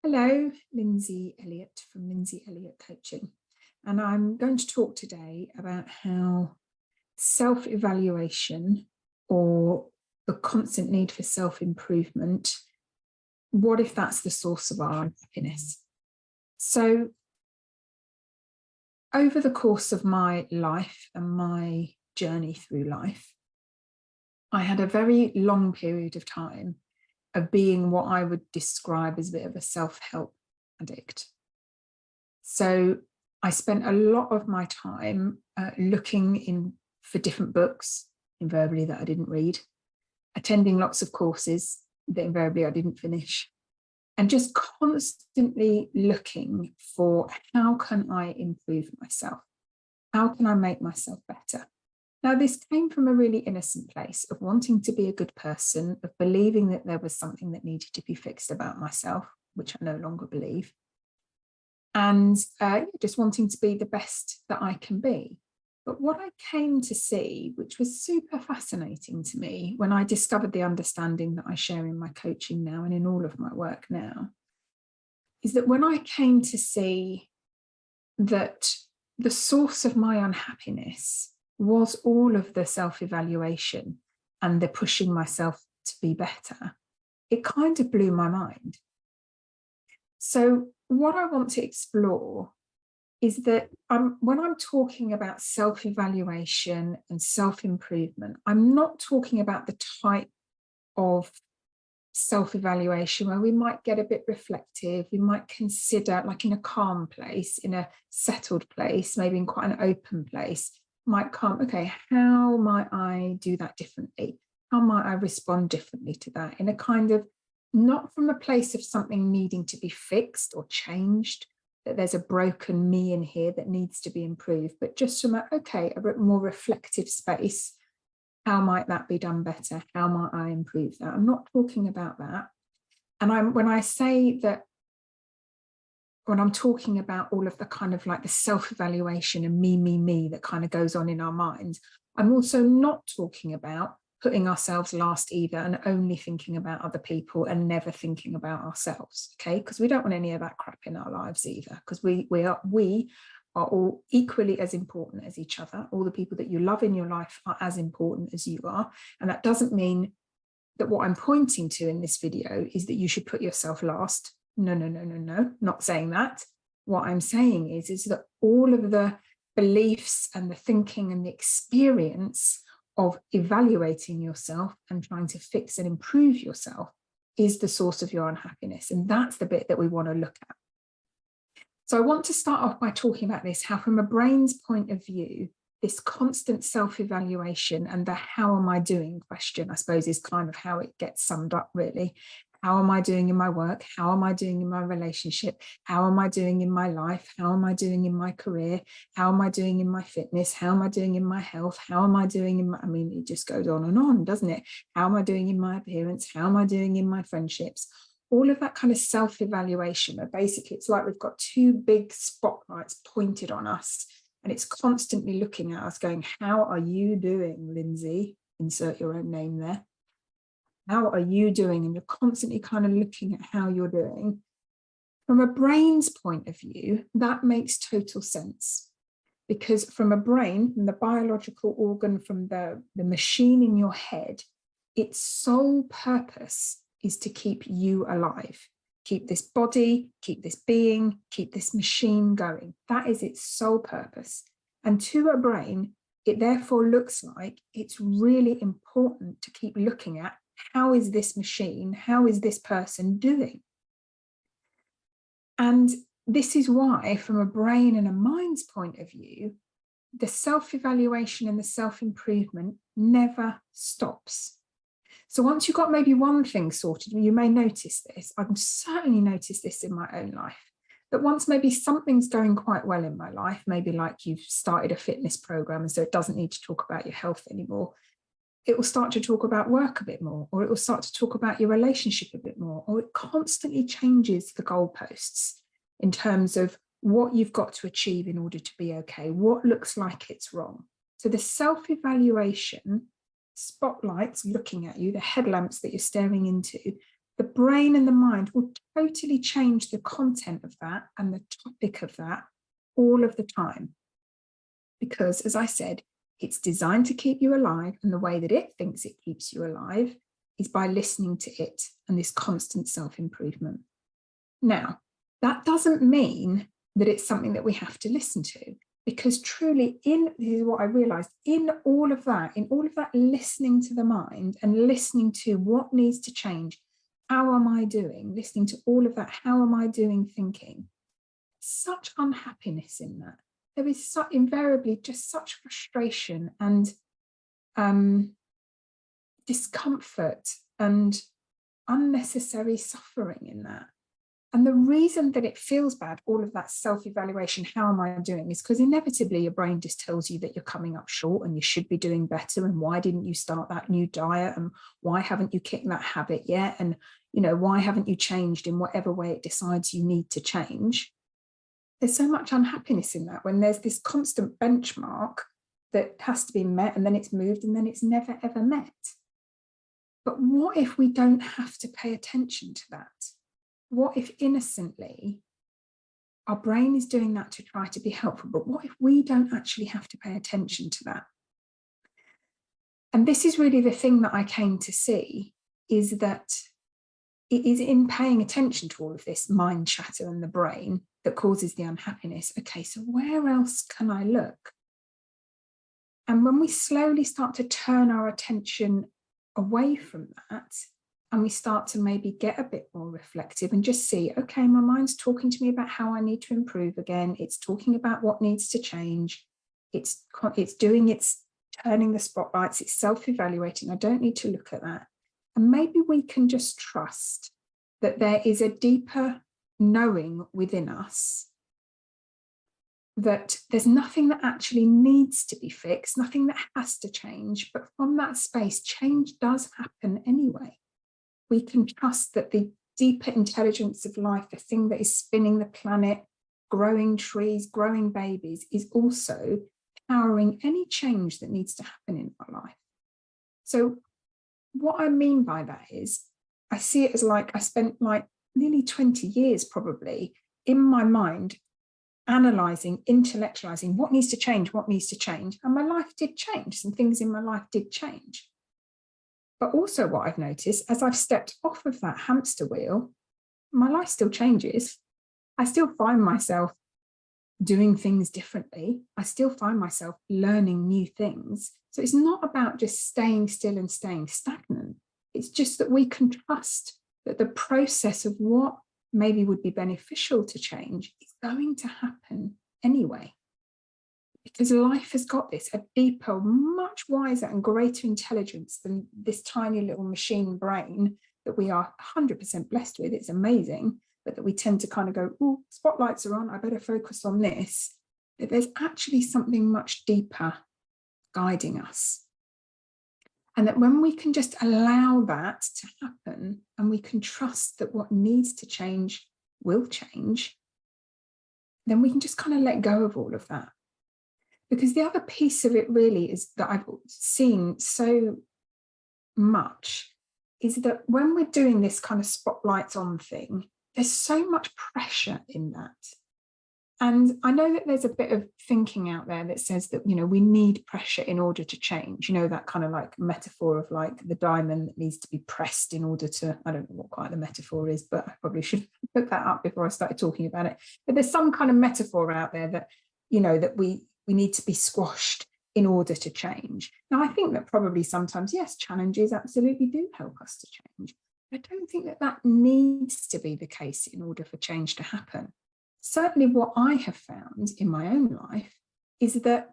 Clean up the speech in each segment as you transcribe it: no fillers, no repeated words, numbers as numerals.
Hello, Lindsay Elliott from Lindsay Elliott Coaching. And I'm going to talk today about how self-evaluation or the constant need for self-improvement, what if that's the source of our unhappiness? So over the course of my life and my journey through life, I had a very long period of time of being what I would describe as a bit of a self-help addict. So I spent a lot of my time looking for different books, invariably that I didn't read, attending lots of courses that invariably I didn't finish, and just constantly looking for how can I improve myself? How can I make myself better? Now, this came from a really innocent place of wanting to be a good person, of believing that there was something that needed to be fixed about myself, which I no longer believe, and just wanting to be the best that I can be. But what I came to see, which was super fascinating to me when I discovered the understanding that I share in my coaching now and in all of my work now, is that when I came to see that the source of my unhappiness was all of the self-evaluation and the pushing myself to be better, it kind of blew my mind. So what I want to explore is that when I'm talking about self-evaluation and self-improvement, I'm not talking about the type of self-evaluation where we might get a bit reflective, we might consider, like in a calm place, in a settled place, maybe in quite an open place, might come, okay, how might I do that differently? How might I respond differently to that in a kind of, not from a place of something needing to be fixed or changed, that there's a broken me in here that needs to be improved, but just from a more reflective space. How might that be done better? How might I improve that? I'm not talking about that. And when I say that, when I'm talking about all of the kind of like the self-evaluation and me that kind of goes on in our minds, I'm also not talking about putting ourselves last either and only thinking about other people and never thinking about ourselves, okay? Because we don't want any of that crap in our lives either, because we are all equally as important as each other. All the people that you love in your life are as important as you are. And that doesn't mean that what I'm pointing to in this video is that you should put yourself last. No, not saying that. What I'm saying is that all of the beliefs and the thinking and the experience of evaluating yourself and trying to fix and improve yourself is the source of your unhappiness. And that's the bit that we want to look at. So I want to start off by talking about this, how from a brain's point of view, this constant self-evaluation and the how am I doing question, I suppose, is kind of how it gets summed up, really. How am I doing in my work? How am I doing in my relationship? How am I doing in my life? How am I doing in my career? How am I doing in my fitness? How am I doing in my health? How am I doing in my, I mean, it just goes on and on, doesn't it? How am I doing in my appearance? How am I doing in my friendships? All of that kind of self-evaluation, where basically it's like we've got two big spotlights pointed on us, and it's constantly looking at us going, how are you doing, Lindsay? Insert your own name there. How are you doing? And you're constantly kind of looking at how you're doing. From a brain's point of view, that makes total sense. Because from a brain, from the biological organ, from the machine in your head, its sole purpose is to keep you alive. Keep this body, keep this being, keep this machine going. That is its sole purpose. And to a brain, it therefore looks like it's really important to keep looking at, how is this machine, how is this person doing? And this is why, from a brain and a mind's point of view, the self-evaluation and the self-improvement never stops. So once you've got maybe one thing sorted, you may notice this. I've certainly noticed this in my own life, that once maybe something's going quite well in my life, maybe like you've started a fitness program and so it doesn't need to talk about your health anymore, it will start to talk about work a bit more, or it will start to talk about your relationship a bit more, or it constantly changes the goalposts in terms of what you've got to achieve in order to be okay, what looks like it's wrong. So the self-evaluation spotlights looking at you, the headlamps that you're staring into, the brain and the mind will totally change the content of that and the topic of that all of the time. Because, as I said, it's designed to keep you alive, and the way that it thinks it keeps you alive is by listening to it and this constant self-improvement. Now, that doesn't mean that it's something that we have to listen to, because truly, this is what I realized, in all of that listening to the mind and listening to what needs to change, how am I doing, listening to all of that, how am I doing thinking, such unhappiness in that. There is invariably just such frustration and discomfort and unnecessary suffering in that. And the reason that it feels bad, all of that self-evaluation, how am I doing, is because inevitably your brain just tells you that you're coming up short and you should be doing better. And why didn't you start that new diet? And why haven't you kicked that habit yet? And, why haven't you changed in whatever way it decides you need to change? There's so much unhappiness in that when there's this constant benchmark that has to be met, and then it's moved, and then it's never, ever met. But what if we don't have to pay attention to that? What if innocently our brain is doing that to try to be helpful? But what if we don't actually have to pay attention to that? And this is really the thing that I came to see, is that it is in paying attention to all of this mind chatter and the brain that causes the unhappiness. Okay, so where else can I look? And when we slowly start to turn our attention away from that, and we start to maybe get a bit more reflective and just see, okay, my mind's talking to me about how I need to improve again. It's talking about what needs to change. It's turning the spotlights. It's self-evaluating. I don't need to look at that. And maybe we can just trust that there is a deeper knowing within us that there's nothing that actually needs to be fixed, nothing that has to change. But from that space, change does happen anyway. We can trust that the deeper intelligence of life, the thing that is spinning the planet, growing trees, growing babies, is also powering any change that needs to happen in our life. So what I mean by that is, I see it as like I spent like nearly 20 years probably in my mind analysing, intellectualising what needs to change, and my life did change. Some things in my life did change. But also what I've noticed, as I've stepped off of that hamster wheel, my life still changes. I still find myself doing things differently. I still find myself learning new things. So it's not about just staying still and staying stagnant. It's just that we can trust that the process of what maybe would be beneficial to change is going to happen anyway. Because life has got this, a deeper, much wiser and greater intelligence than this tiny little machine brain that we are 100% blessed with. It's amazing, but that we tend to kind of go, oh, spotlights are on, I better focus on this. But there's actually something much deeper guiding us. And that when we can just allow that to happen, and we can trust that what needs to change will change, then we can just kind of let go of all of that. Because the other piece of it really is that I've seen so much is that when we're doing this kind of spotlights on thing, there's so much pressure in that. And I know that there's a bit of thinking out there that says that, we need pressure in order to change, that kind of like metaphor of like the diamond that needs to be pressed in order to, I don't know what quite the metaphor is, but I probably should put that up before I started talking about it. But there's some kind of metaphor out there that, that we need to be squashed in order to change. Now, I think that probably sometimes, yes, challenges absolutely do help us to change. I don't think that that needs to be the case in order for change to happen. Certainly what I have found in my own life is that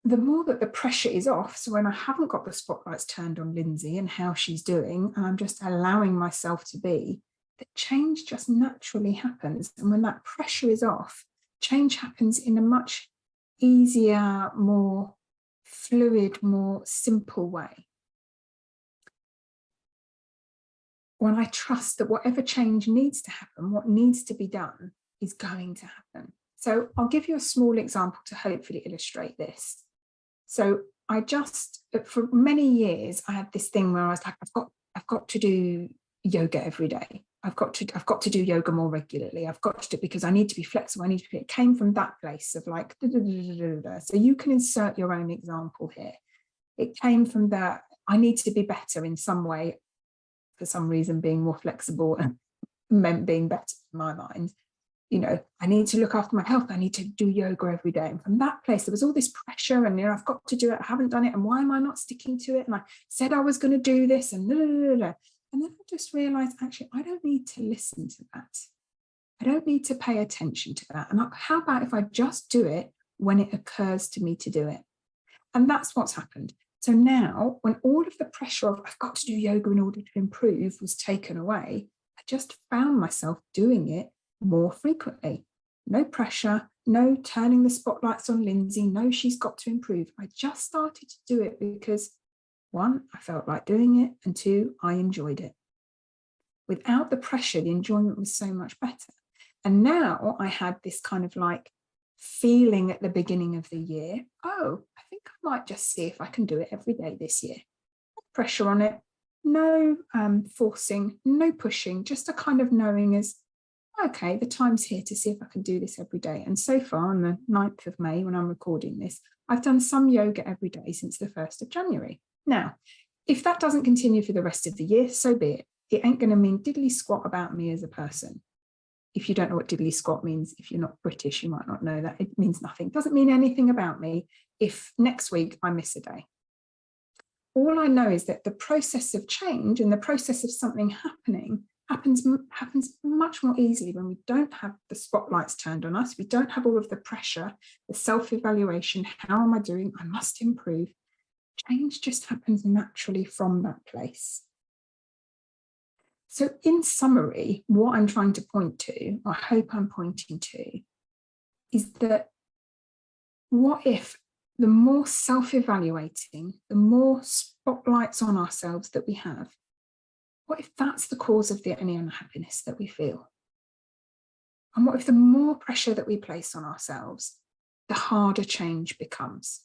the more that the pressure is off, so when I haven't got the spotlights turned on Lindsay and how she's doing, and I'm just allowing myself to be, that change just naturally happens. And when that pressure is off, change happens in a much easier, more fluid, more simple way. When I trust that whatever change needs to happen, what needs to be done is going to happen. So I'll give you a small example to hopefully illustrate this. So for many years, I had this thing where I was like, I've got to do yoga every day. I've got to do yoga more regularly. I've got to do, because I need to be flexible. I need to be, it came from that place of like, so you can insert your own example here. It came from that, I need to be better in some way. For some reason, being more flexible meant being better in my mind. You know, I need to look after my health. I need to do yoga every day. And from that place, there was all this pressure and, you know, I've got to do it. I haven't done it. And why am I not sticking to it? And I said I was going to do this and blah, blah, blah, blah. And then I just realized, actually, I don't need to listen to that. I don't need to pay attention to that. And how about if I just do it when it occurs to me to do it? And that's what's happened. So now, when all of the pressure of I've got to do yoga in order to improve was taken away, I just found myself doing it more frequently. No pressure, no turning the spotlights on Lindsay, no, she's got to improve. I just started to do it because, one, I felt like doing it, and two, I enjoyed it. Without the pressure, the enjoyment was so much better. And now I had this kind of like feeling at the beginning of the year, oh, I think I might just see if I can do it every day this year. No pressure on it, no forcing, no pushing, just a kind of knowing as, okay, the time's here to see if I can do this every day. And so far, on the 9th of May, when I'm recording this, I've done some yoga every day since the 1st of January. Now, if that doesn't continue for the rest of the year, so be it. It ain't going to mean diddly squat about me as a person. If you don't know what diddly squat means, if you're not British, you might not know that. It means nothing. It doesn't mean anything about me if next week I miss a day. All I know is that the process of change and the process of something happening happens much more easily when we don't have the spotlights turned on us. We don't have all of the pressure, the self-evaluation. How am I doing? I must improve. Change just happens naturally from that place. So in summary, what I'm trying to point to, or I hope I'm pointing to, is that what if the more self-evaluating, the more spotlights on ourselves that we have, what if that's the cause of any unhappiness that we feel? And what if the more pressure that we place on ourselves, the harder change becomes?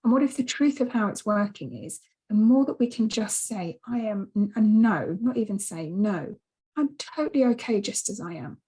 And what if the truth of how it's working is, the more that we can just say, I am, and no, not even say no, I'm totally okay just as I am.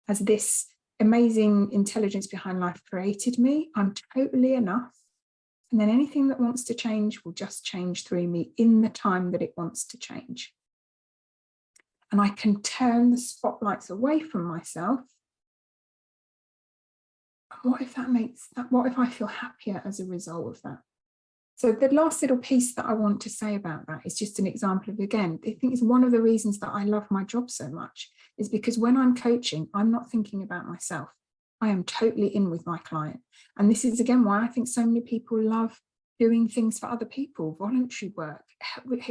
As this amazing intelligence behind life created me, I'm totally enough. And then anything that wants to change will just change through me in the time that it wants to change. And I can turn the spotlights away from myself. And what if that makes that, what if I feel happier as a result of that? So the last little piece that I want to say about that is just an example of, again, I think it's one of the reasons that I love my job so much, is because when I'm coaching, I'm not thinking about myself. I am totally in with my client. And this is, again, why I think so many people love doing things for other people, voluntary work,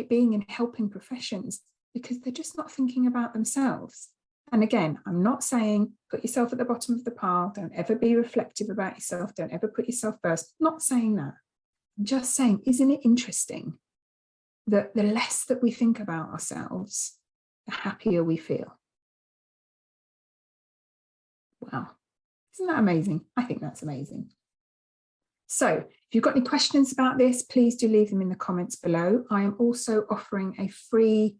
being in helping professions, because they're just not thinking about themselves. And again, I'm not saying put yourself at the bottom of the pile, don't ever be reflective about yourself, don't ever put yourself first. I'm not saying that. I'm just saying, isn't it interesting that the less that we think about ourselves, the happier we feel? Wow, isn't that amazing? I think that's amazing. So if you've got any questions about this, please do leave them in the comments below. I am also offering a free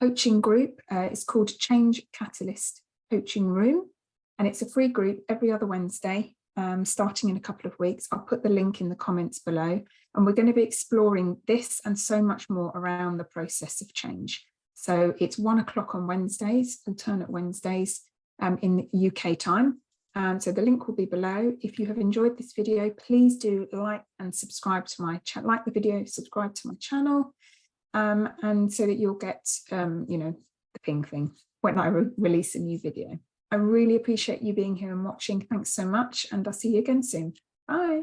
coaching group. It's called Change Catalyst Coaching Room, and it's a free group every other Wednesday. Starting in a couple of weeks. I'll put the link in the comments below, and we're going to be exploring this and so much more around the process of change. So it's 1 o'clock on Wednesdays, alternate Wednesdays in UK time. So the link will be below. If you have enjoyed this video, please do like and subscribe to my channel, like the video, subscribe to my channel, and so that you'll get, the ping thing when I release a new video. I really appreciate you being here and watching. Thanks so much, and I'll see you again soon. Bye.